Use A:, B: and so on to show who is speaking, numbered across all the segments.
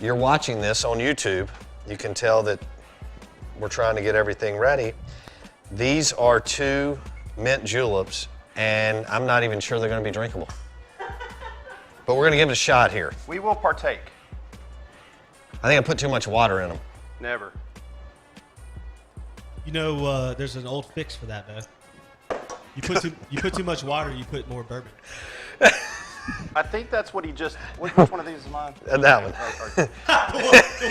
A: you're watching this on YouTube, you can tell that we're trying to get everything ready. These are 2 mint juleps, and I'm not even sure they're gonna be drinkable. But we're gonna give it a shot here.
B: We will partake.
A: I think I put too much water in them.
B: Never.
C: You know, there's an old fix for that, though. You put too much water, you put more bourbon.
B: I think that's what he just. Which one of these is mine?
A: That one.
C: the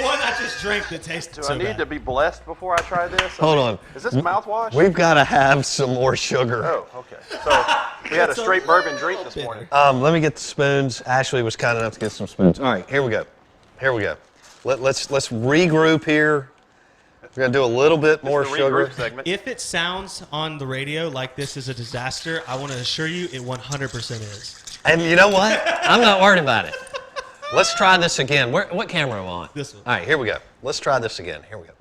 C: one I just drank that tasted
B: Do
C: so
B: I need
C: bad.
B: to be blessed before I try this?
A: Hold on.
B: Is this mouthwash?
A: We've got to have some more sugar.
B: Oh, okay. So we had a straight bourbon drink this morning.
A: Let me get the spoons. Ashley was kind enough to get some spoons. All right, here we go. Here we go. Let's regroup here. We're gonna do a little bit more sugar.
B: Segment.
C: If it sounds on the radio like this is a disaster, I want to assure you it 100% is.
A: And you know what? I'm not worried about it. Let's try this again. What camera am I on?
C: This one.
A: All right, here we go. Let's try this again. Here we go.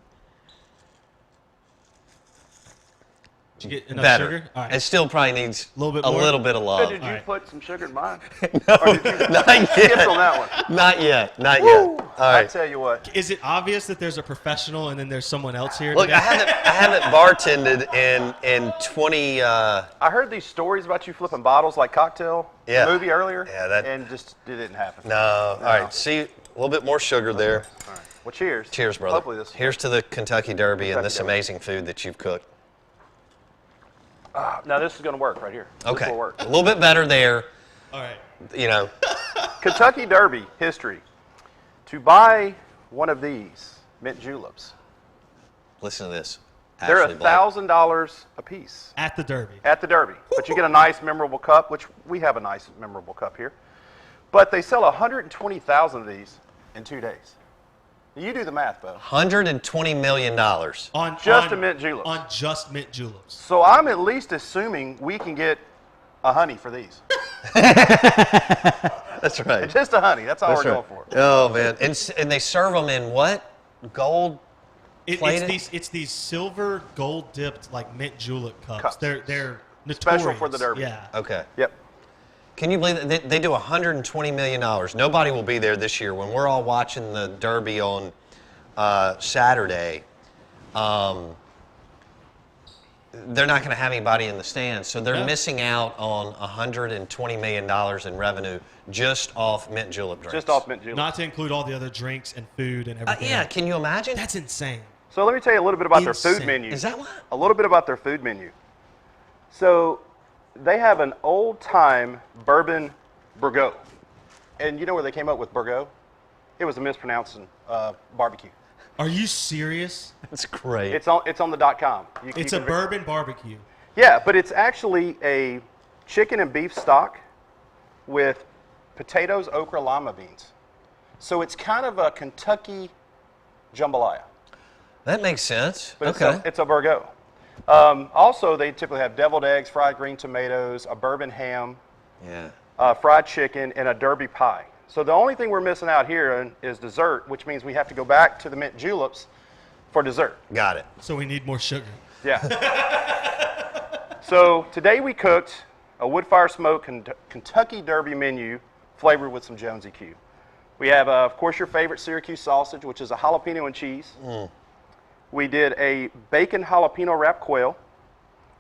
C: Did you get enough
A: Better.
C: sugar? All right.
A: It still probably needs
C: A little bit
A: a
C: more?
A: little bit of
B: So
A: love.
B: did you
C: All right.
B: put some sugar in mine?
A: No,
B: Or did you
A: not
B: skip
A: yet.
B: on that one?
A: Not yet. Not
B: Woo!
A: yet. All
B: I
A: right.
B: tell you what.
C: Is it obvious that there's a professional and then there's someone else here?
A: Look,
C: today?
A: I haven't bartended in 20.
B: I heard these stories about you flipping bottles like Cocktail,
A: Yeah.
B: the movie earlier,
A: Yeah, that-
B: and just it didn't happen.
A: No. All right. See, a little bit more sugar there.
B: All right. Well, cheers.
A: Cheers, brother.
B: Hopefully this.
A: Here's to the Kentucky Derby and this
B: Kentucky Derby.
A: amazing food that you've cooked.
B: Now this is going to work right here.
A: Okay.
B: This will work.
A: A little bit better there.
C: All right.
A: You know.
B: Kentucky Derby history. To buy one of these mint juleps,
A: Listen to this.
B: they're
A: Ashley Blake.
B: $1,000 a piece
C: At the Derby.
B: at the Derby. But you get a nice memorable cup, which we have a nice memorable cup here. But they sell 120,000 of these in 2 days. You do the math, Bo.
A: $120 million.
C: On
B: Just a mint julep.
C: On just mint juleps.
B: So I'm at least assuming we can get a honey for these.
A: That's right.
B: Just a honey. That's all
A: That's
B: we're
A: right.
B: going for.
A: Oh, man. And they serve them in what? Gold? Plated?
C: It's these silver gold dipped like mint julep cups.
B: Cups.
C: They're notorious.
B: Special for the Derby.
C: Yeah.
A: Okay.
B: Yep.
A: Can you believe that they do $120 million? Nobody will be there this year. When we're all watching the Derby on Saturday, they're not going to have anybody in the stands. So they're missing out on $120 million in revenue just off mint julep drinks.
B: Just off mint julep.
C: Not to include all the other drinks and food and everything.
A: Yeah,
C: else.
A: can you imagine?
C: That's insane.
B: So let me tell you a little bit about their food
C: Insane.
B: menu.
A: Is that what?
B: A little bit about their food menu. So they have an old-time bourbon Burgo. And you know where they came up with Burgo? It was a mispronouncing barbecue.
C: Are you serious?
A: That's great.
B: It's on the .com.
C: It's a bourbon barbecue.
B: Yeah, but it's actually a chicken and beef stock with potatoes, okra, lima beans. So it's kind of a Kentucky jambalaya.
A: That makes sense.
B: But
A: Okay.
B: it's a Burgo. Also, they typically have deviled eggs, fried green tomatoes, a bourbon ham,
A: Yeah.
B: fried chicken, and a Derby pie. So the only thing we're missing out here is dessert, which means we have to go back to the mint juleps for dessert.
A: Got it.
C: So we need more sugar.
B: Yeah. So today we cooked a wood fire smoked Kentucky Derby menu flavored with some Jonesy Q. We have, of course, your favorite Syracuse sausage, which is a jalapeno and cheese. We did a bacon jalapeno wrapped quail.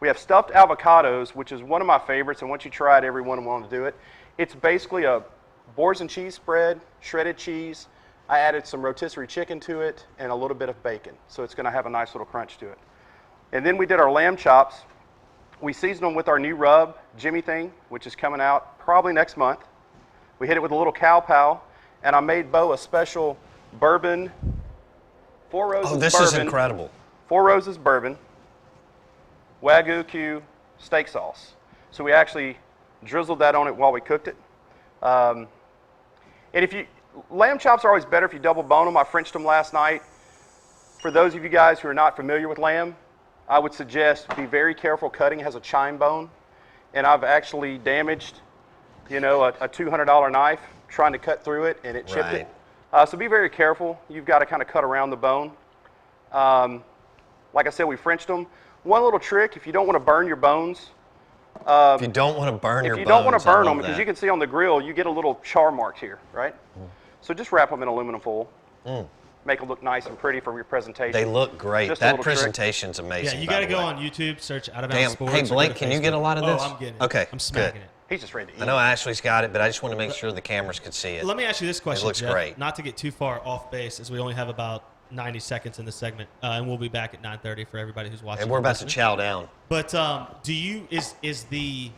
B: We have stuffed avocados, which is one of my favorites, and once you try it, everyone will want to do it. It's basically a boars and cheese spread, shredded cheese. I added some rotisserie chicken to it and a little bit of bacon, so it's going to have a nice little crunch to it. And then we did our lamb chops. We seasoned them with our new rub, Jimmy Thing, which is coming out probably next month. We hit it with a little cow pow, and I made Bo a special bourbon, Four Roses
A: Oh, this
B: bourbon.
A: is incredible.
B: Four Roses bourbon, Wagyu Q steak sauce. So we actually drizzled that on it while we cooked it. And lamb chops are always better if you double bone them. I Frenched them last night. For those of you guys who are not familiar with lamb, I would suggest be very careful cutting. It has a chine bone. And I've actually damaged, a $200 knife trying to cut through it, and it chipped it. So be very careful. You've got to kind of cut around the bone. Like I said, we Frenched them. One little trick, if you don't want to burn your bones.
A: If you don't want to burn your bones.
B: If you don't want to burn them,
A: I love
B: because
A: that.
B: you can see on the grill, you get a little char mark here, right? So just wrap them in aluminum foil. Make them look nice and pretty for your presentation.
A: They look great.
B: Just a
A: That
B: little trick.
A: presentation's amazing.
C: Yeah, you
A: got to
C: go on YouTube, search Out of Bounds
A: Damn.
C: Sports.
A: Hey,
C: or go
A: Blake,
C: to
A: can you get a
C: Facebook.
A: lot of this?
C: Oh, I'm getting it.
A: Okay,
C: I'm smacking
A: good.
C: it.
B: He's just ready to eat.
A: I know Ashley's got it, but I just want to make sure the cameras could see it.
C: Let me ask you this question,
A: looks
C: Jeff,
A: great.
C: not to get too far off base, as we only have about 90 seconds in this segment, and we'll be back at 9:30 for everybody who's watching.
A: And we're about to
C: listening.
A: chow down.
C: But is the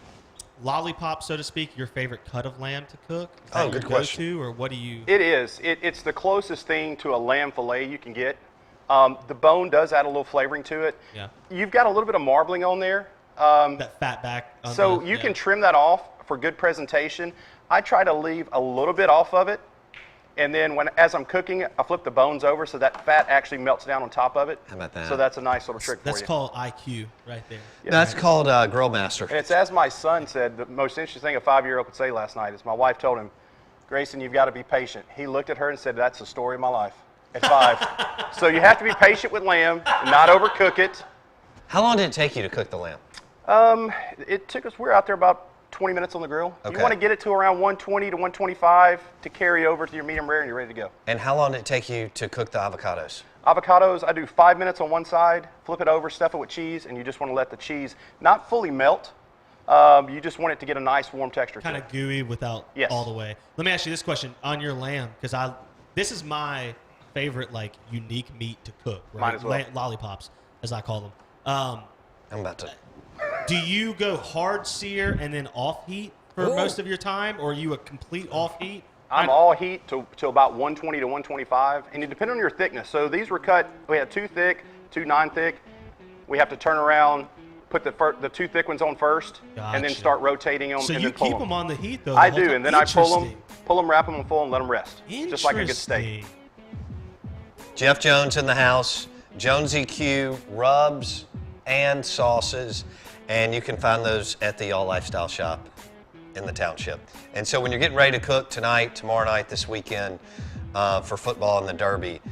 C: lollipop, so to speak, your favorite cut of lamb to cook? Is that
A: Oh,
C: your
A: good question.
C: go-to, or what do you?
B: It is. It's the closest thing to a lamb fillet you can get. The bone does add a little flavoring to it.
C: Yeah.
B: You've got a little bit of marbling on there.
C: That fat back. On
B: So
C: the-
B: you
C: yeah.
B: can trim that off for good presentation. I try to leave a little bit off of it. And then as I'm cooking it, I flip the bones over so that fat actually melts down on top of it.
A: How about that?
B: So that's a nice little trick for
C: That's
B: you.
C: called IQ right there.
A: That's called Grill Master.
B: And it's as my son said, the most interesting thing a 5-year-old could say last night is my wife told him, Grayson, you've got to be patient. He looked at her and said, that's the story of my life at 5. So you have to be patient with lamb, not overcook it.
A: How long did it take you to cook the lamb?
B: It took us, we're out there about 20 minutes on the grill.
A: Okay.
B: You want to get it to around 120 to 125 to carry over to your medium rare and you're ready to go.
A: And how long did it take you to cook the avocados?
B: Avocados, I do 5 minutes on one side, flip it over, stuff it with cheese, and you just want to let the cheese not fully melt. You just want it to get a nice warm texture
C: Kind
B: to
C: of
B: it.
C: gooey without
B: Yes.
C: all the way. Let me ask you this question on your lamb, because this is my favorite unique meat to cook. Right?
B: Mine as well.
C: Lollipops, as I call them.
A: I'm about to.
C: Do you go hard sear and then off heat for most of your time, or are you a complete off heat?
B: I'm all heat to about 120 to 125, and it depends on your thickness. So these were cut, we had 2 thick, 2 non-thick. We have to turn around, put the 2 thick ones on first, and then
C: Gotcha.
B: start rotating them
C: So
B: and
C: you
B: then pull
C: keep
B: them.
C: them on the heat, though.
B: I
C: the whole
B: do,
C: time?
B: and then I pull them, wrap them in foil, and let them rest, just like a good steak.
C: Interesting.
A: Jeff Jones in the house. Jonesy Q rubs and sauces, and you can find those at the All Lifestyle Shop in the township. And so when you're getting ready to cook tonight, tomorrow night, this weekend for football and the Derby,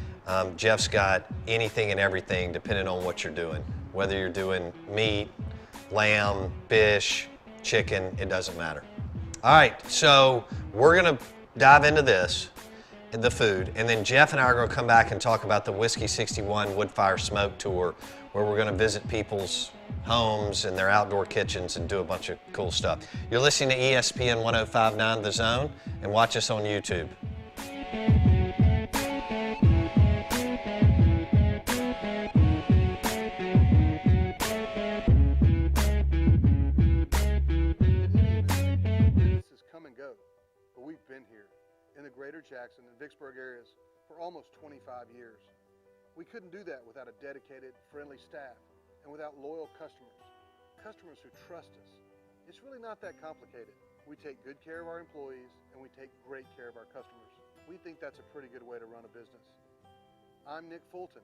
A: Jeff's got anything and everything depending on what you're doing. Whether you're doing meat, lamb, fish, chicken, it doesn't matter. All right, so we're gonna dive into this, the food, and then Jeff and I are gonna come back and talk about the Whiskey 61 Wood Fire Smoke Tour, where we're gonna visit people's homes and their outdoor kitchens and do a bunch of cool stuff. You're listening to ESPN 1059 The Zone, and watch us on YouTube.
D: Businesses come and go, but we've been here in the greater Jackson and Vicksburg areas for almost 25 years. We couldn't do that without a dedicated, friendly staff and without loyal customers who trust us. It's really not that complicated. We take good care of our employees and we take great care of our customers. We think that's a pretty good way to run a business. I'm Nick Fulton,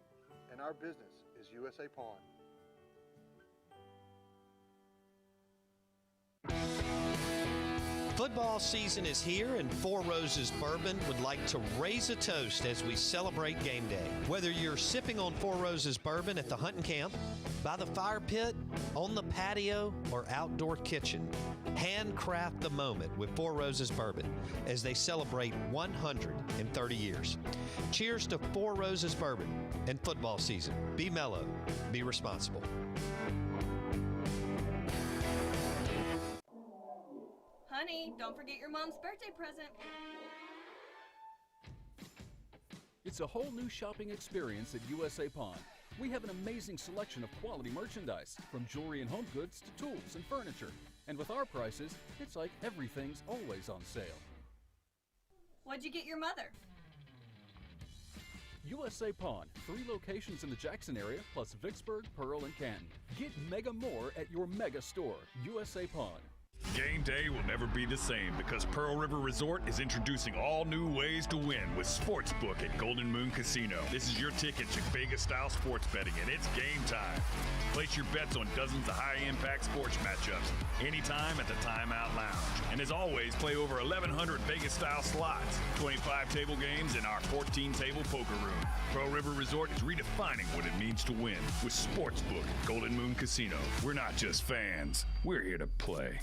D: and our business is USA Pawn.
E: Football season is here, and Four Roses Bourbon would like to raise a toast as we celebrate game day. Whether you're sipping on Four Roses Bourbon at the hunting camp, by the fire pit, on the patio, or outdoor kitchen, handcraft the moment with Four Roses Bourbon as they celebrate 130 years. Cheers to Four Roses Bourbon and football season. Be mellow, be responsible.
F: Honey, don't forget your mom's birthday present.
G: It's a whole new shopping experience at USA Pawn. We have an amazing selection of quality merchandise, from jewelry and home goods to tools and furniture. And with our prices, it's like everything's always on sale.
F: What'd you get your mother?
G: USA Pawn, 3 locations in the Jackson area, plus Vicksburg, Pearl, and Canton. Get mega more at your mega store, USA Pawn.
H: Game day will never be the same because Pearl River Resort is introducing all new ways to win with Sportsbook at Golden Moon Casino. This is your ticket to Vegas-style sports betting, and it's game time. Place your bets on dozens of high-impact sports matchups anytime at the Timeout Lounge. And as always, play over 1,100 Vegas-style slots, 25 table games, and our 14-table poker room. Pearl River Resort is redefining what it means to win with Sportsbook at Golden Moon Casino. We're not just fans. We're here to play.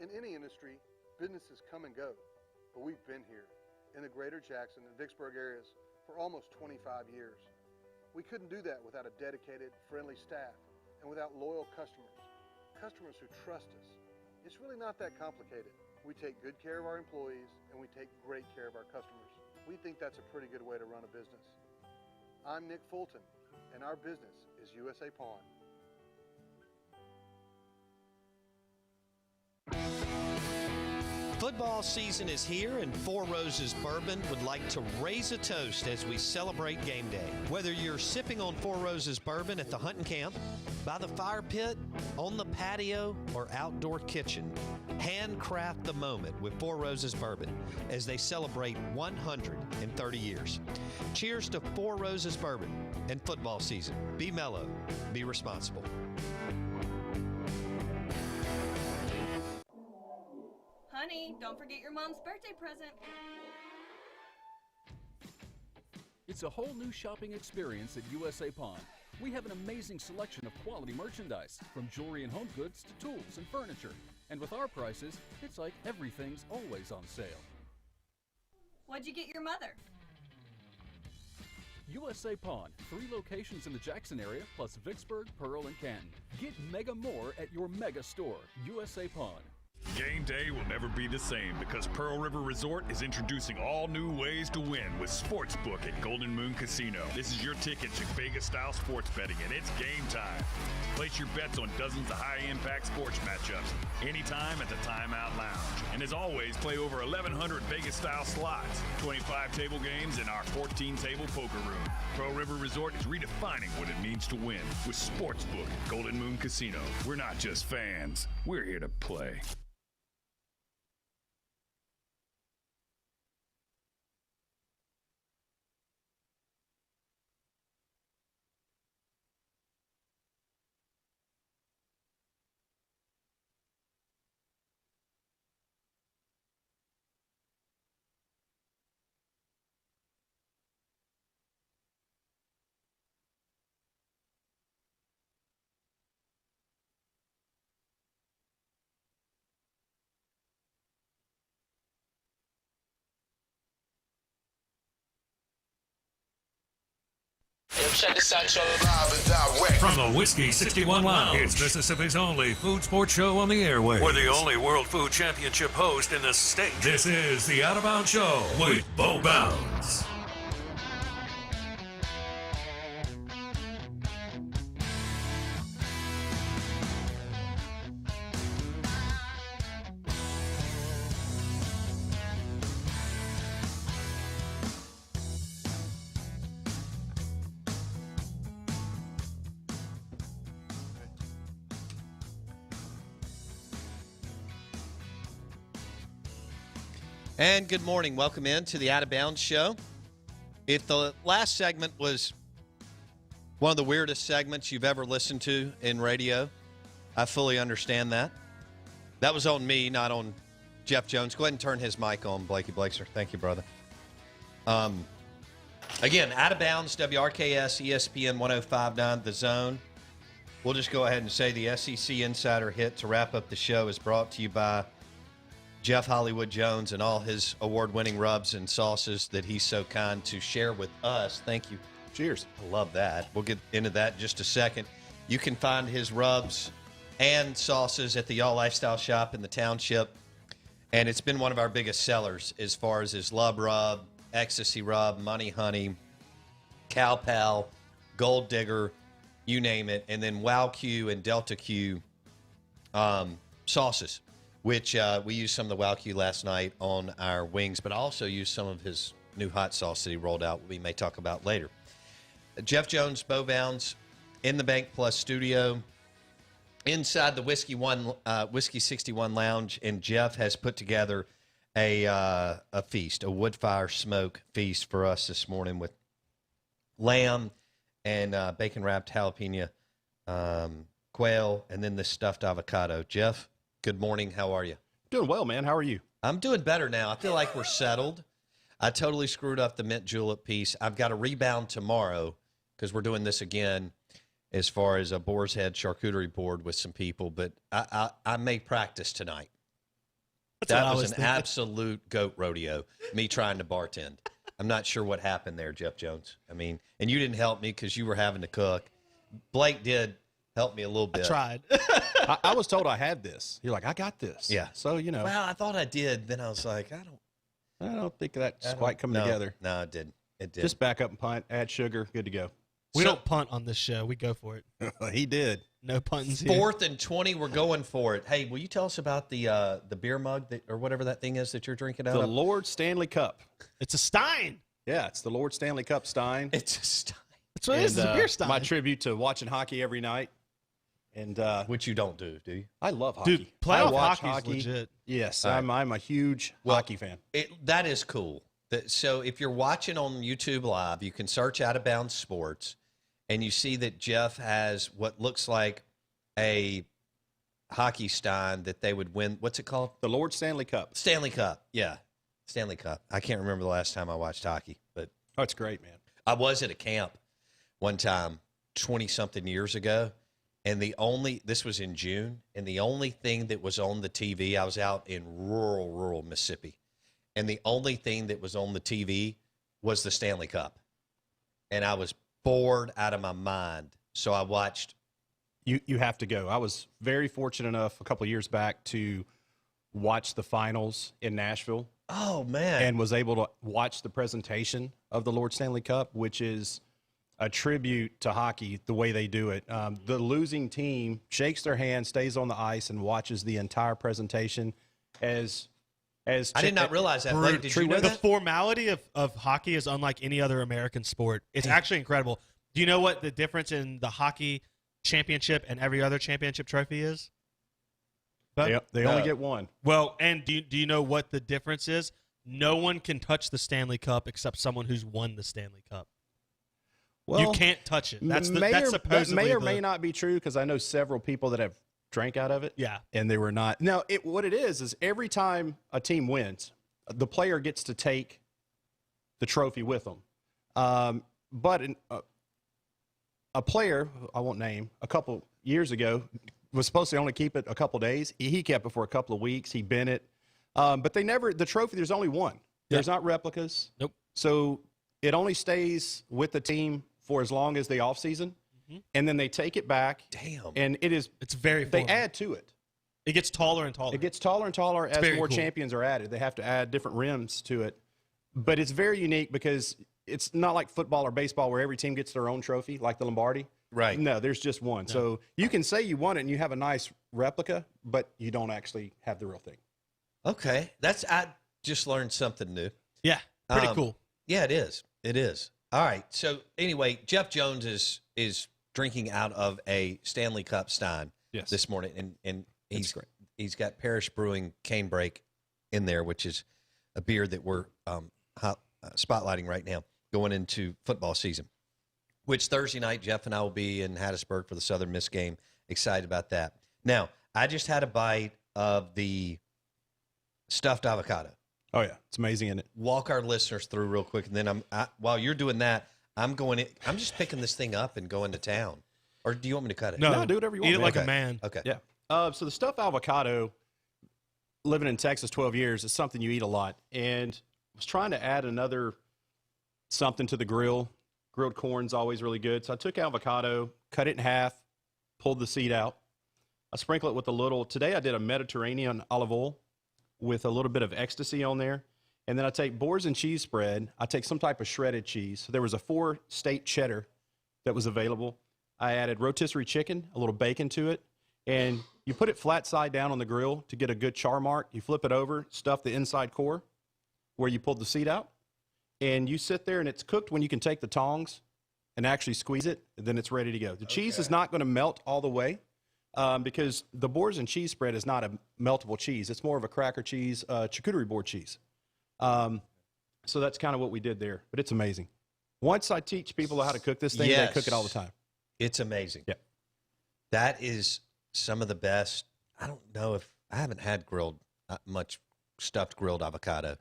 D: In any industry, businesses come and go, but we've been here in the greater Jackson and Vicksburg areas for almost 25 years. We couldn't do that without a dedicated, friendly staff and without loyal customers, customers who trust us. It's really not that complicated. We take good care of our employees and we take great care of our customers. We think that's a pretty good way to run a business. I'm Nick Fulton, and our business is USA Pawn.
E: Football season is here, and Four Roses Bourbon would like to raise a toast as we celebrate game day. Whether you're sipping on Four Roses Bourbon at the hunting camp, by the fire pit, on the patio, or outdoor kitchen, handcraft the moment with Four Roses Bourbon as they celebrate 130 years. Cheers to Four Roses Bourbon and football season. Be mellow, be responsible.
F: Honey, don't forget your mom's birthday present.
G: It's a whole new shopping experience at USA Pawn. We have an amazing selection of quality merchandise, from jewelry and home goods to tools and furniture. And with our prices, it's like everything's always on sale.
F: What'd you get your mother?
G: USA Pawn, 3 locations in the Jackson area, plus Vicksburg, Pearl, and Canton. Get mega more at your mega store, USA Pawn.
H: Game day will never be the same because Pearl River Resort is introducing all new ways to win with Sportsbook at Golden Moon Casino. This is your ticket to Vegas-style sports betting, and it's game time. Place your bets on dozens of high-impact sports matchups anytime at the Timeout Lounge. And as always, play over 1,100 Vegas-style slots, 25 table games, and our 14-table poker room. Pearl River Resort is redefining what it means to win with Sportsbook at Golden Moon Casino. We're not just fans. We're here to play.
I: Check this out, y'all. Live and direct.
J: From the Whiskey 61 Lounge, it's Mississippi's only food sports show on the airwaves. We're the only World Food Championship host in the state. This is the Out of Bounds Show with Bo Bounds.
E: And good morning. Welcome in to the Out of Bounds Show. If the last segment was one of the weirdest segments you've ever listened to in radio, I fully understand that. That was on me, not on Jeff Jones. Go ahead and turn his mic on, Blakey Blakeser. Thank you, brother. Again, Out of Bounds, WRKS, ESPN 105.9, The Zone. We'll just go ahead and say the SEC Insider Hit to wrap up the show is brought to you by Jeff Hollywood Jones and all his award-winning rubs and sauces that he's so kind to share with us. Thank you. Cheers. I love that. We'll get into that in just a second. You can find his rubs and sauces at the Y'all Lifestyle Shop in the Township, and it's been one of our biggest sellers as far as his Love Rub, Ecstasy Rub, Money Honey, Cow Pal, Gold Digger, you name it, and then Wow Q and Delta Q sauces, which we used some of the Wow Q last night on our wings, but I also used some of his new hot sauce that he rolled out, we may talk about later. Jeff Jones, Bo Bounds, in the Bank Plus studio, inside the Whiskey 61 Lounge, and Jeff has put together a feast, a wood fire smoke feast for us this morning with lamb and bacon-wrapped jalapeno quail, and then this stuffed avocado. Jeff, good morning. How are you?
B: Doing well, man. How are you?
E: I'm doing better now. I feel like we're settled. I totally screwed up the mint julep piece. I've got a rebound tomorrow because we're doing this again as far as a boar's head charcuterie board with some people, but I may practice tonight.
A: That was an absolute goat rodeo, me trying to bartend. I'm not sure what happened there, Jeff Jones. I mean, and you didn't help me because you were having to cook. Blake did help me a little bit.
C: I tried.
K: I was told I had this. You're like, I got this.
A: Yeah.
K: So, you know.
A: Well, I thought I did. Then I was like, I
K: don't think that's quite coming together.
A: No, it didn't. It did.
K: Just back up and punt, add sugar, good to go.
C: We don't punt on this show. We go for it.
K: He did.
C: No punting here.
A: 4th and 20, we're going for it. Hey, will you tell us about the beer mug or whatever that thing is that you're drinking out of?
K: The Lord Stanley Cup.
C: It's a Stein.
K: Yeah, it's the Lord Stanley Cup Stein.
A: It's a Stein.
C: That's what it is. It's a beer Stein.
K: My tribute to watching hockey every night. And
A: which you don't do you?
K: I love hockey.
C: Dude, playoff
K: I watch
C: hockey's legit.
K: Yes,
A: right.
K: I'm a huge hockey fan.
A: That is cool. So if you're watching on YouTube Live, you can search Out of Bounds Sports, and you see that Jeff has what looks like a hockey stein that they would win. What's it called?
K: The Lord Stanley Cup.
A: Stanley Cup. Yeah, Stanley Cup. I can't remember the last time I watched hockey, but
K: oh, it's great, man.
A: I was at a camp one time 20-something years ago, and this was in June, and the only thing that was on the TV, I was out in rural Mississippi, and the only thing that was on the TV was the Stanley Cup. And I was bored out of my mind, so I watched.
K: You have to go. I was very fortunate enough a couple of years back to watch the finals in Nashville.
A: Oh, man.
K: And was able to watch the presentation of the Lord Stanley Cup, which is a tribute to hockey, the way they do it. The losing team shakes their hand, stays on the ice, and watches the entire presentation as I
A: did not realize that. Blake, did you know
C: the
A: that?
C: formality of hockey is unlike any other American sport. It's actually incredible. Do you know what the difference in the hockey championship and every other championship trophy is?
K: They only get one.
C: Well, and do you know what the difference is? No one can touch the Stanley Cup except someone who's won the Stanley Cup.
K: Well,
C: you can't touch it. That's supposedly
K: that may or may not be true because I know several people that have drank out of it.
C: Yeah.
K: And they were not. Now, what it is every time a team wins, the player gets to take the trophy with them. But a player, I won't name, a couple years ago was supposed to only keep it a couple days. He kept it for a couple of weeks. He bent it. But the trophy, there's only one. There's not replicas.
C: Nope.
K: So it only stays with the team for as long as the off season. And then they take it back.
A: Damn.
K: And it's
C: very
K: they
C: formal.
K: add to it.
C: It gets taller and taller.
K: It gets taller and taller as more
C: cool.
K: champions are added. They have to add different rims to it. But it's very unique because it's not like football or baseball where every team gets their own trophy, like the Lombardi.
A: Right.
K: No, there's just one. No. So you can say you won it and you have a nice replica, but you don't actually have the real thing.
A: Okay. I just learned something new.
C: Yeah. Pretty cool.
A: Yeah, it is. It is. All right. So anyway, Jeff Jones is drinking out of a Stanley Cup Stein this morning, and he's got Parish Brewing Cane Break in there, which is a beer that we're spotlighting right now going into football season, which Thursday night Jeff and I will be in Hattiesburg for the Southern Miss game. Excited about that. Now, I just had a bite of the stuffed avocado.
K: Oh, yeah. It's amazing, isn't it?
A: Walk our listeners through real quick, and then while you're doing that, I'm just picking this thing up and going to town. Or do you want me to cut it?
K: No, do whatever you want.
C: Eat it like a man.
A: Okay.
K: Yeah. So the stuffed avocado, living in Texas 12 years, is something you eat a lot. And I was trying to add another something to the grill. Grilled corn's always really good. So I took avocado, cut it in half, pulled the seed out. I sprinkle it with today I did a Mediterranean olive oil with a little bit of ecstasy on there. And then I take boars and cheese spread. I take some type of shredded cheese. So there was a 4-state cheddar that was available. I added rotisserie chicken, a little bacon to it. And you put it flat side down on the grill to get a good char mark. You flip it over, stuff the inside core where you pulled the seed out. And you sit there and it's cooked when you can take the tongs and actually squeeze it. And then it's ready to go. The cheese is not going to melt all the way. Because the boars and cheese spread is not a meltable cheese. It's more of a cracker cheese, charcuterie board cheese. So that's kind of what we did there. But it's amazing. Once I teach people how to cook this thing, they cook it all the time.
A: It's amazing.
K: Yeah.
A: That is some of the best. I don't know if I haven't had much stuffed grilled avocado.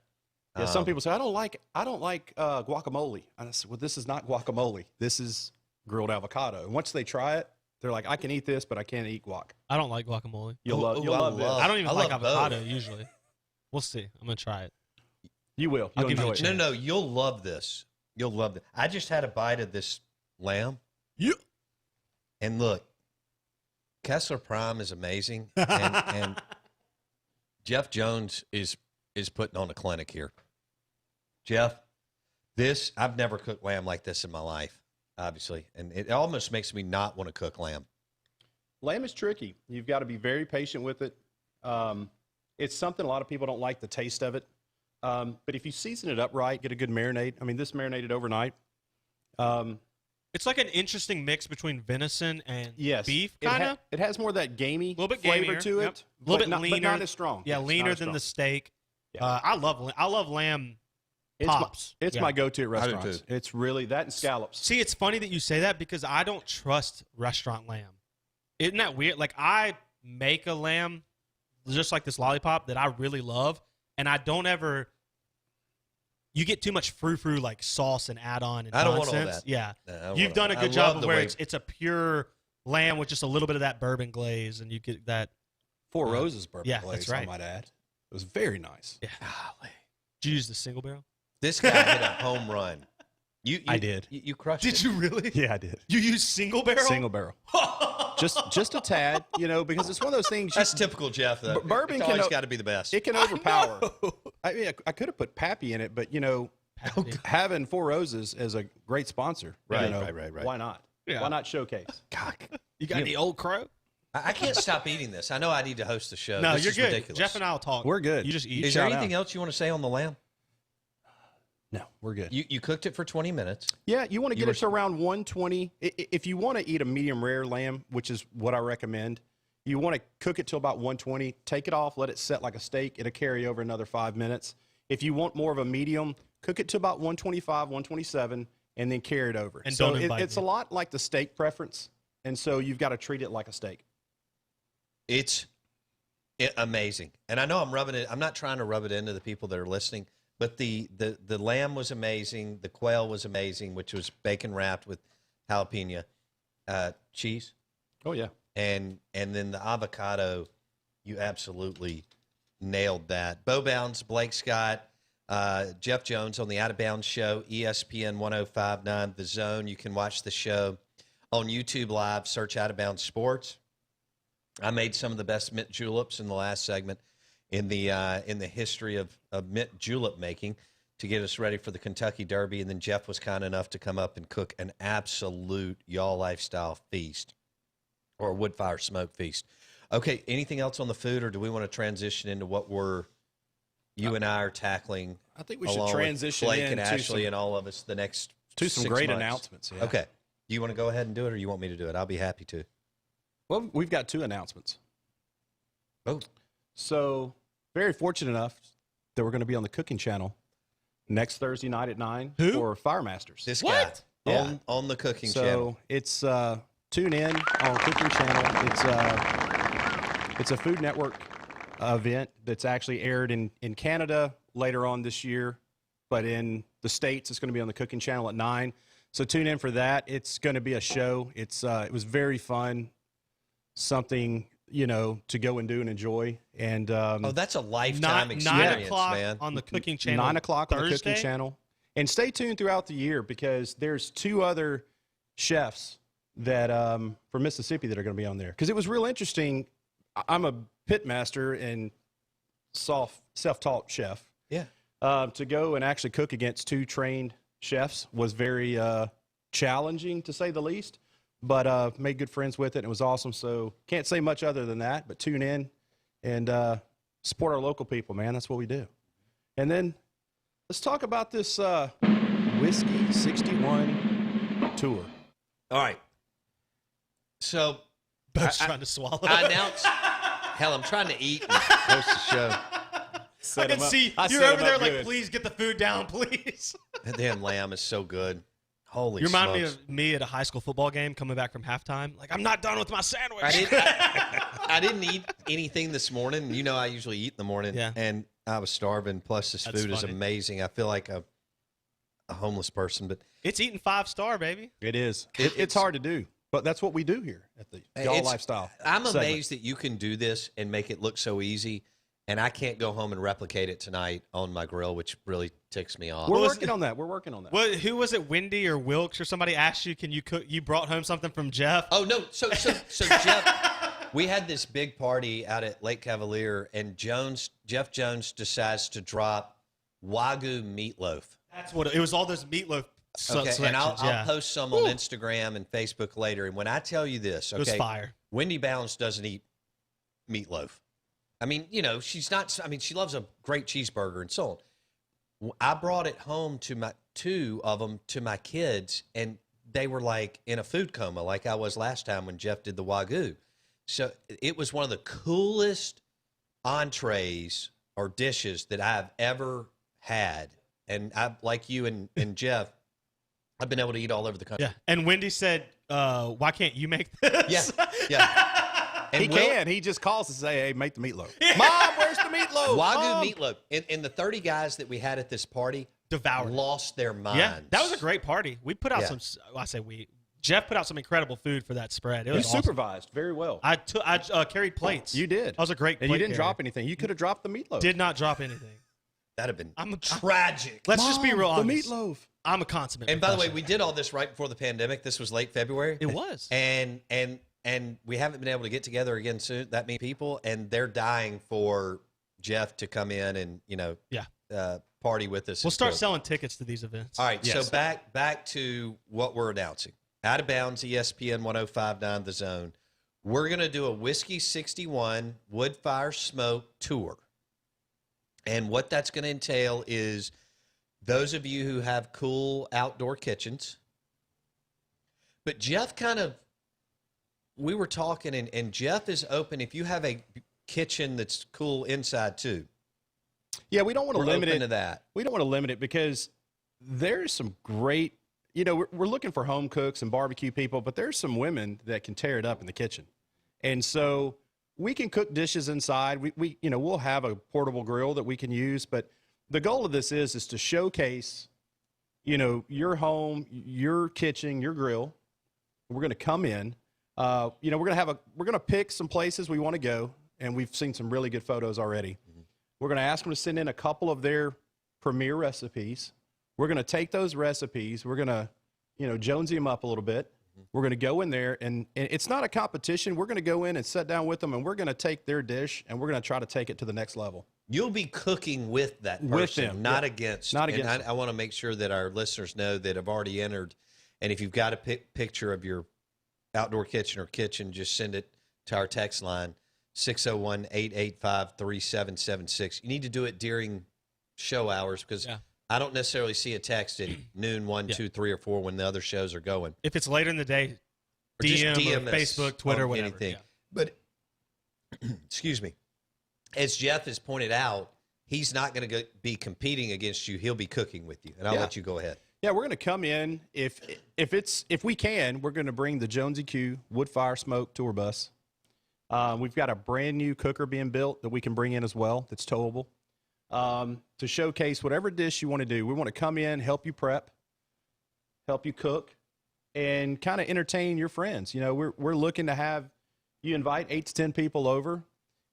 K: Yeah, some people say, I don't like guacamole. And I said, well, this is not guacamole. This is grilled avocado. And once they try it, they're like, I can eat this, but I can't eat guac.
C: I don't like guacamole.
K: You'll love it.
C: I don't even like
A: love
C: avocado
A: both.
C: usually. We'll see. I'm gonna try it.
K: You will.
C: I'll
K: You'll
C: give you a
K: enjoy it.
C: chance.
A: No, you'll love this. You'll love it. I just had a bite of this lamb.
C: Yeah.
A: And look, Kessler Prime is amazing, and Jeff Jones is putting on a clinic here. Jeff, I've never cooked lamb like this in my life, obviously, and it almost makes me not want to cook lamb.
K: Lamb is tricky. You've got to be very patient with it. It's something a lot of people don't like the taste of it. But if you season it up right, get a good marinade. I mean, this marinated overnight.
C: It's like an interesting mix between venison and beef,
K: it
C: kind of.
K: It has more of that gamey
C: little bit
K: flavor
C: gamier,
K: to it.
C: yep. A little bit leaner,
K: but not as strong.
C: Yeah,
K: It's
C: leaner
K: not as
C: than
K: strong.
C: the steak.
K: Yeah.
C: I love lamb pops.
K: It's
C: Yeah.
K: my go-to at
A: I do
K: restaurants.
A: too.
K: It's really that and scallops.
C: See, it's funny that you say that because I don't trust restaurant lamb. Isn't that weird? Like, I make a lamb just like this lollipop that I really love, and I don't ever. You get too much frou-frou like sauce and add-on and
A: I don't want all
C: nonsense.
A: that.
C: Yeah,
A: No, I don't
C: you've
A: want
C: done
A: all
C: a
A: that.
C: good
A: I
C: job
A: love
C: of
A: the
C: where
A: way-
C: it's a pure lamb with just a little bit of that bourbon glaze, and you get that.
K: Four Roses bourbon
C: yeah,
K: glaze,
C: that's right.
K: I might add. It was very nice.
C: Yeah. Did you use the single barrel?
A: This guy hit a home run.
K: I did.
A: You crushed
C: Did
A: it.
C: you really?
K: Yeah, I did.
C: You used single barrel?
K: Single barrel. just a tad, because it's one of those things.
A: That's typical Jeff, though.
K: Bourbon
A: it's
K: can
A: always
K: o-
A: got to be the best.
K: It can overpower. I mean, I could have put Pappy in it, but having Four Roses as a great sponsor,
A: Right.
K: Why not?
C: Yeah.
K: Why not showcase?
A: God,
C: You got any Old Crow?
A: I can't stop eating this. I know I need to host the show.
C: No,
A: This
C: you're
A: is
C: good.
A: ridiculous.
C: Jeff and I will talk.
K: We're good.
C: You just eat.
A: Is there
K: Shout
A: anything
K: out.
A: else you want to say on the lamb?
K: No, we're good.
A: You cooked it for 20 minutes.
K: Yeah, you want to
A: You
K: get
A: were-
K: it to around 120. If you want to eat a medium rare lamb, which is what I recommend, you want to cook it till about 120. Take it off, let it set like a steak. It'll carry over another 5 minutes. If you want more of a medium, cook it to about 125, 127, and then carry it over.
C: And
K: so
C: don't invite
K: it's
C: me.
K: a lot like the steak preference, and so you've got to treat it like a steak.
A: It's amazing. And I know I'm not trying to rub it into the people that are listening, but the lamb was amazing. The quail was amazing, which was bacon wrapped with jalapeno cheese.
K: Oh, yeah.
A: And then the avocado, you absolutely nailed that. Bo Bounds, Blake Scott, Jeff Jones on the Out of Bounds Show, ESPN 1059, The Zone. You can watch the show on YouTube Live. Search Out of Bounds Sports. I made some of the best mint juleps in the last segment in the history of mint julep making to get us ready for the Kentucky Derby. And then Jeff was kind enough to come up and cook an absolute y'all lifestyle feast or wood fire smoke feast. Okay, anything else on the food, or do we want to transition into what you and I are tackling?
K: I think we should
A: along with
K: transition
A: Blake and
K: into
A: Ashley
K: some-
A: and all of us the next
K: to some
A: 6
K: great
A: months.
K: announcements, yeah.
A: Okay. Do you want to go ahead and do it, or you want me to do it? I'll be happy to.
K: Well, we've got 2 announcements.
A: Oh.
K: So, very fortunate enough that we're going to be on the cooking channel next Thursday night at 9
C: Who?
K: for Fire Masters.
A: This
C: What?
A: guy
K: Yeah.
A: on the cooking
K: So
A: channel.
K: it's tune in on Cooking Channel. It's a Food Network event that's actually aired in Canada later on this year, but in the States it's going to be on the Cooking Channel at 9. So tune in for that. It's going to be a show. It was very fun, something to go and do and enjoy. And
A: Oh, that's a lifetime experience,
C: 9 o'clock
A: man.
C: on the cooking channel.
K: 9 o'clock on the
C: Thursday?
K: Cooking Channel. And stay tuned throughout the year because there's 2 other chefs that from Mississippi that are going to be on there. Because it was real interesting. I'm a pit master and self-taught chef.
A: Yeah.
K: To go and actually cook against 2 trained chefs was very challenging, to say the least. But made good friends with it. And it was awesome. So can't say much other than that. But tune in and support our local people, man. That's what we do. And then let's talk about this Whiskey 61 tour.
A: All right. So
C: Bo's trying to swallow.
A: I announced. Hell, I'm trying to eat and host the show.
C: I can see you're over there like, please get the food down, please.
A: That damn lamb is so good. Holy
C: You remind me
A: smokes.
C: of me at a high school football game coming back from halftime. Like, I'm not done with my sandwich.
A: I didn't eat anything this morning. You know, I usually eat in the morning.
C: Yeah.
A: And I was starving. Plus, this
C: That's
A: food is
C: funny.
A: amazing. I feel like a homeless person, but
C: It's eating 5-star, baby.
K: It is.
A: It's-
K: It's hard to do, but that's what we do here at the Y'all
A: it's-
K: Lifestyle.
A: I'm
K: segment.
A: amazed that you can do this and make it look so easy
L: and I can't go home and replicate it tonight on my grill, which really ticks me off.
K: We're working on that. We're working on that.
C: Well, who was it? Wendy or Wilkes or somebody asked you, can you cook? You brought home something from Jeff.
L: Oh no! So Jeff, we had this big party out at Lake Cavalier, and Jeff Jones decides to drop Wagyu meatloaf.
C: That's what it was. All those meatloaf.
L: Okay, and I'll post some on Instagram and Facebook later. And when I tell you this, okay,
C: it was fire.
L: Wendy Bounds doesn't eat meatloaf. I mean, she's not. I mean, she loves a great cheeseburger and so on. I brought it home to two of them to my kids, and they were like in a food coma, like I was last time when Jeff did the Wagyu. So it was one of the coolest entrees or dishes that I've ever had. And I, like you and Jeff, I've been able to eat all over the country.
C: Yeah. And Wendy said, why can't you make this?
L: Yeah. And
K: he can. He just calls to say, hey, make the meatloaf. Mom, where's the meatloaf?
L: Wagyu meatloaf. And the 30 guys that we had at this party lost their minds.
C: Yeah, that was a great party. We put out Jeff put out some incredible food for that spread. It was awesome.
K: Supervised very well.
C: I carried plates.
K: You did.
C: That was a great plate
K: And you didn't
C: carrier.
K: drop anything. You could have dropped the meatloaf.
C: Did not drop anything.
L: That'd have been tragic.
C: Let's just be real honest.
K: The meatloaf.
C: I'm a consummate.
L: And by the way,
C: professional.
L: we did all this right before the pandemic. This was late February.
C: It was.
L: And we haven't been able to get together again soon, that many people, and they're dying for Jeff to come in and, party with us.
C: We'll start selling tickets to these events.
L: All right,
C: Yes.
L: so back to what we're announcing. Out of Bounds, ESPN 105.9 The Zone. We're going to do a Whiskey 61 wood fire smoke tour. And what that's going to entail is those of you who have cool outdoor kitchens. But Jeff we were talking, and Jeff is open. If you have a kitchen that's cool inside too.
K: Yeah, we don't want to limit it
L: to that.
K: We don't want to limit it because there's some great, we're looking for home cooks and barbecue people, but there's some women that can tear it up in the kitchen. And so we can cook dishes inside. We'll have a portable grill that we can use, but the goal of this is to showcase, your home, your kitchen, your grill. We're going to come in. We're going to pick some places we want to go, and we've seen some really good photos already. Mm-hmm. We're going to ask them to send in a couple of their premier recipes. We're going to take those recipes. We're going to, Jonesy them up a little bit. Mm-hmm. We're going to go in there, and it's not a competition. We're going to go in and sit down with them, and we're going to take their dish, and we're going to try to take it to the next level.
L: You'll be cooking with that person,
K: with them,
L: not against.
K: Not against.
L: And I want to make sure that our listeners know that have already entered. And if you've got a picture of your outdoor kitchen or kitchen, just send it to our text line, 601-885-3776. You need to do it during show hours because I don't necessarily see a text at noon, 1, 2, 3, or 4 when the other shows are going.
C: If it's later in the day,
L: Or just
C: DM or
L: us
C: Facebook, Twitter,
L: on
C: whatever.
L: anything.
C: Yeah.
L: But, excuse me, as Jeff has pointed out, he's not going to be competing against you. He'll be cooking with you. And I'll let you go ahead.
K: Yeah, we're going to come in. If we can, we're going to bring the Jonesy Q wood fire smoke tour bus. We've got a brand new cooker being built that we can bring in as well that's towable to showcase whatever dish you want to do. We want to come in, help you prep, help you cook, and kind of entertain your friends. We're looking to have you invite 8 to 10 people over.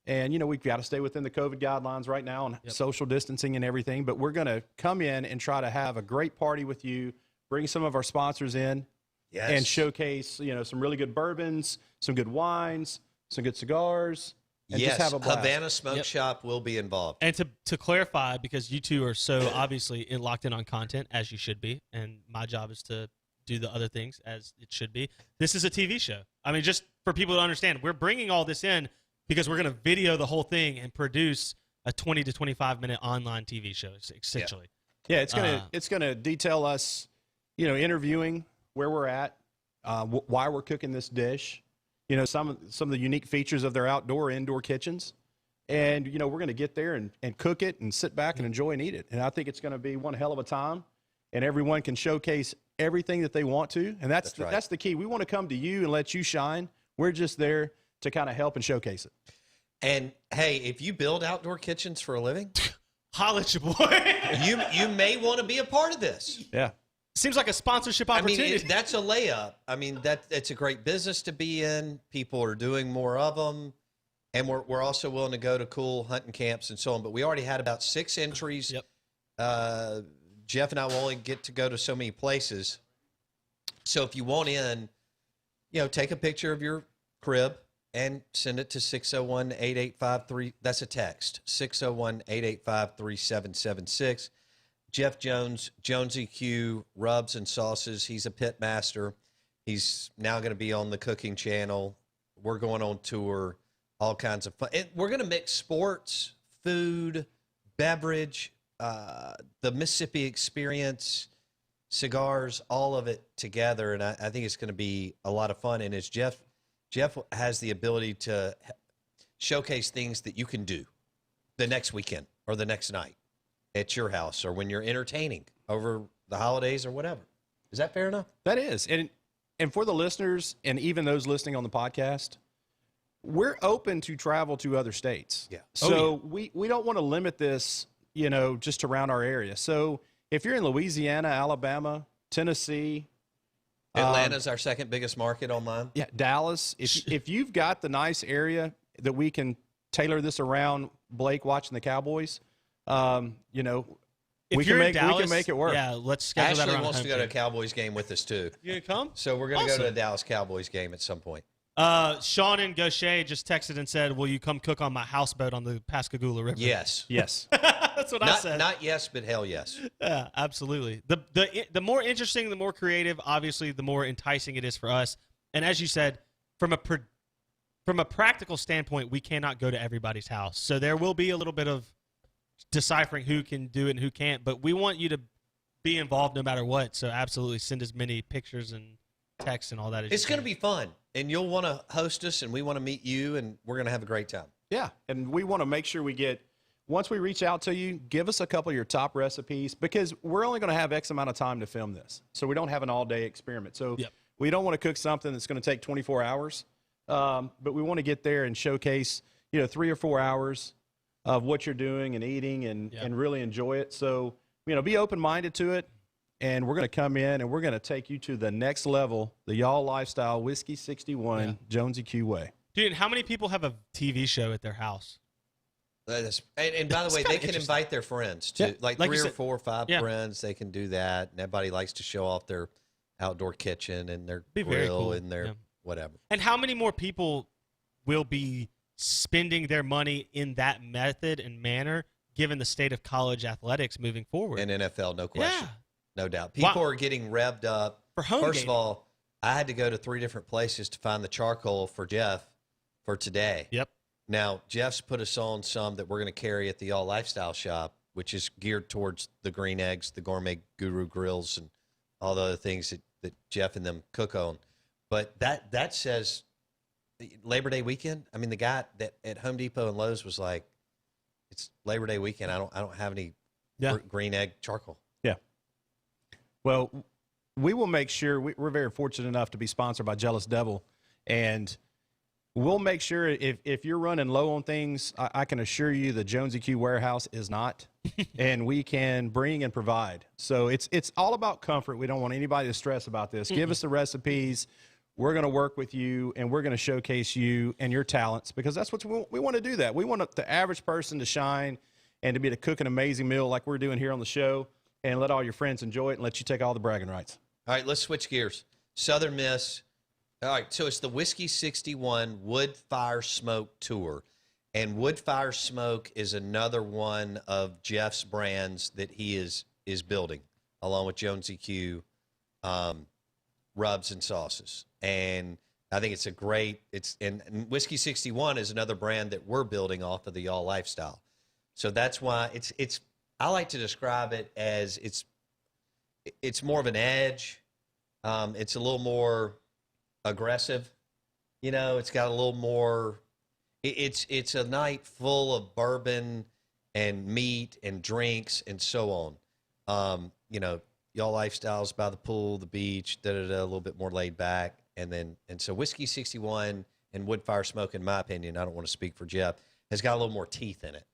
K: And, we've got to stay within the COVID guidelines right now on social distancing and everything. But we're going to come in and try to have a great party with you, bring some of our sponsors in, and showcase, some really good bourbons, some good wines, some good cigars, and just have a blast.
L: Havana Smoke Shop will be involved.
C: And to clarify, because you two are so obviously locked in on content, as you should be, and my job is to do the other things as it should be. This is a TV show. I mean, just for people to understand, we're bringing all this in because we're going to video the whole thing and produce a 20 to 25-minute online TV show, essentially.
K: Yeah, it's gonna detail us, interviewing where we're at, why we're cooking this dish, some of the unique features of their indoor kitchens, and we're going to get there and cook it and sit back and enjoy and eat it. And I think it's going to be one hell of a time, and everyone can showcase everything that they want to, and that's the key. We want to come to you and let you shine. We're just there to kind of help and showcase it.
L: And hey, if you build outdoor kitchens for a living,
C: holla at your boy.
L: you may want to be a part of this.
K: Yeah.
C: Seems like a sponsorship opportunity.
L: I mean, that's a layup. I mean, it's a great business to be in. People are doing more of them. And we're also willing to go to cool hunting camps and so on. But we already had about 6 entries.
C: Yep.
L: Jeff and I will only get to go to so many places. So if you want in, take a picture of your crib and send it to 601-885-3. That's a text, 601-885-3776. Jeff Jones, Jonesy Q, Rubs and Sauces. He's a pit master. He's now going to be on the cooking channel. We're going on tour, all kinds of fun. We're going to mix sports, food, beverage, the Mississippi experience, cigars, all of it together. And I think it's going to be a lot of fun. And as Jeff has the ability to showcase things that you can do the next weekend or the next night at your house or when you're entertaining over the holidays or whatever. Is that fair enough?
K: That is. And for the listeners and even those listening on the podcast, we're open to travel to other states.
L: Yeah.
K: So we don't want to limit this, just around our area. So if you're in Louisiana, Alabama, Tennessee,
L: Atlanta's our second biggest market online.
K: Yeah, Dallas. If you've got the nice area that we can tailor this around, Blake watching the Cowboys, we can make it work.
C: Yeah, let's schedule that
L: Ashley
C: around
L: wants
C: home
L: to go to a
C: team.
L: Cowboys game with us too.
C: You gonna come?
L: So we're going to go to a Dallas Cowboys game at some point.
C: Sean and Gaucher just texted and said, "Will you come cook on my houseboat on the Pascagoula River?"
L: Yes.
C: That's what I said.
L: Not yes, but hell yes.
C: Yeah, absolutely. The more interesting, the more creative, obviously, the more enticing it is for us. And as you said, from a practical standpoint, we cannot go to everybody's house, so there will be a little bit of deciphering who can do it and who can't. But we want you to be involved no matter what. So absolutely, send as many pictures and texts and all that.
L: It's going to be fun, and you'll want to host us, and we want to meet you, and we're going to have a great time.
K: Yeah, and we want to make sure once we reach out to you, give us a couple of your top recipes, because we're only going to have X amount of time to film this. So we don't have an all-day experiment. So we don't want to cook something that's going to take 24 hours, but we want to get there and showcase, 3 or 4 hours of what you're doing and eating and really enjoy it. So, be open-minded to it, and we're going to come in and we're going to take you to the next level, the Y'all Lifestyle Whiskey 61 Jonesy Q Way.
C: Dude, and how many people have a TV show at their house?
L: And by the way, they can invite their friends too, like 3 or 4 or 5 friends. They can do that, and everybody likes to show off their outdoor kitchen and their grill and their whatever.
C: And how many more people will be spending their money in that method and manner, given the state of college athletics moving forward?
L: And NFL, no question, no doubt. People are getting revved up
C: for home.
L: First of all, I had to go to 3 different places to find the charcoal for Jeff for today.
C: Yep.
L: Now, Jeff's put us on some that we're going to carry at the All Lifestyle Shop, which is geared towards the green eggs, the Gourmet Guru Grills, and all the other things that Jeff and them cook on. But that says Labor Day weekend. I mean, the guy that at Home Depot and Lowe's was like, "It's Labor Day weekend. I don't have any green egg charcoal."
K: Yeah. Well, we will make sure we're very fortunate enough to be sponsored by Jealous Devil, and we'll make sure if you're running low on things, I can assure you the Jonesy Q Warehouse is not, and we can bring and provide. So it's all about comfort. We don't want anybody to stress about this. Give us the recipes. We're going to work with you, and we're going to showcase you and your talents, because that's what we want to do. That we want the average person to shine and to be able to cook an amazing meal like we're doing here on the show, and let all your friends enjoy it and let you take all the bragging rights.
L: All right, let's switch gears. Southern Miss. All right, so it's the Whiskey 61 Wood Fire Smoke Tour. And Wood Fire Smoke is another one of Jeff's brands that he is building, along with Jonesy Q, Rubs and Sauces. And I think it's a great, and Whiskey 61 is another brand that we're building off of the Y'all Lifestyle. So that's why I like to describe it as it's more of an edge. It's a little more aggressive, it's got a little more, it's a night full of bourbon and meat and drinks and so on. Y'all Lifestyles by the pool, the beach, a little bit more laid back. And so Whiskey 61 and Wood Fire Smoke, in my opinion, I don't want to speak for Jeff, has got a little more teeth in it.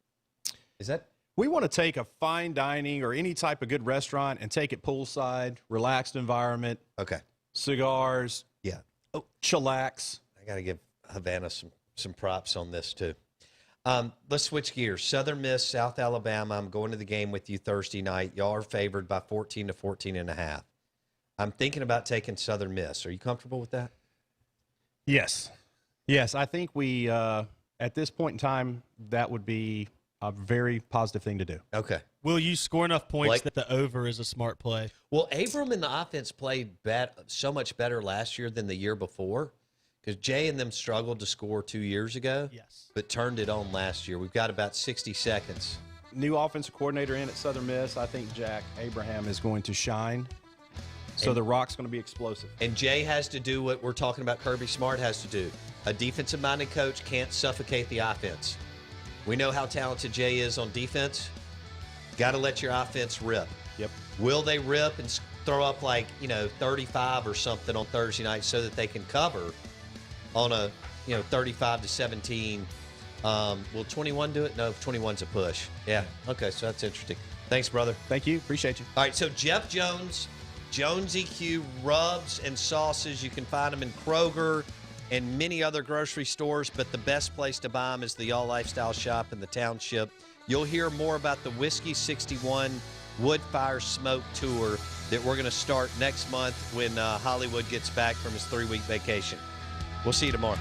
L: Is that?
K: We want to take a fine dining or any type of good restaurant and take it poolside, relaxed environment.
L: Okay.
K: Cigars.
L: Yeah.
K: Chillax.
L: I got to give Havana some some props on this too. Let's switch gears. Southern Miss, South Alabama. I'm going to the game with you Thursday night. Y'all are favored by 14 to 14.5. I'm thinking about taking Southern Miss. Are you comfortable with that?
K: Yes. Yes, I think we, at this point in time, that would be a very positive thing to do.
L: Okay.
C: Will you score enough points
L: Blake?
C: that the over is a smart play?
L: Well, Abram and the offense played so much better last year than the year before because Jay and them struggled to score 2 years ago.
C: Yes.
L: But turned it on last year. We've got about 60 seconds.
K: New offensive coordinator in at Southern Miss. I think Jack Abraham is going to shine. So the rock's going to be explosive.
L: And Jay has to do what we're talking about Kirby Smart has to do. A defensive-minded coach can't suffocate the offense. We know how talented Jay is on defense. Got to let your offense rip.
K: Yep. Will
L: Will they rip and throw up 35 or something on Thursday night so that they can cover on a 35 to 17? Will 21 do it? No, 21's a push. Yeah. Okay, so that's interesting. Thanks, brother.
K: Thank you. Appreciate you.
L: All right, so Jeff Jones, Jones EQ rubs and sauces. You can find them in Kroger and many other grocery stores, but the best place to buy them is the Y'all Lifestyle Shop in the Township. You'll hear more about the Whiskey 61 Wood Fire Smoke Tour that we're going to start next month when Hollywood gets back from his 3-week vacation. We'll see you tomorrow.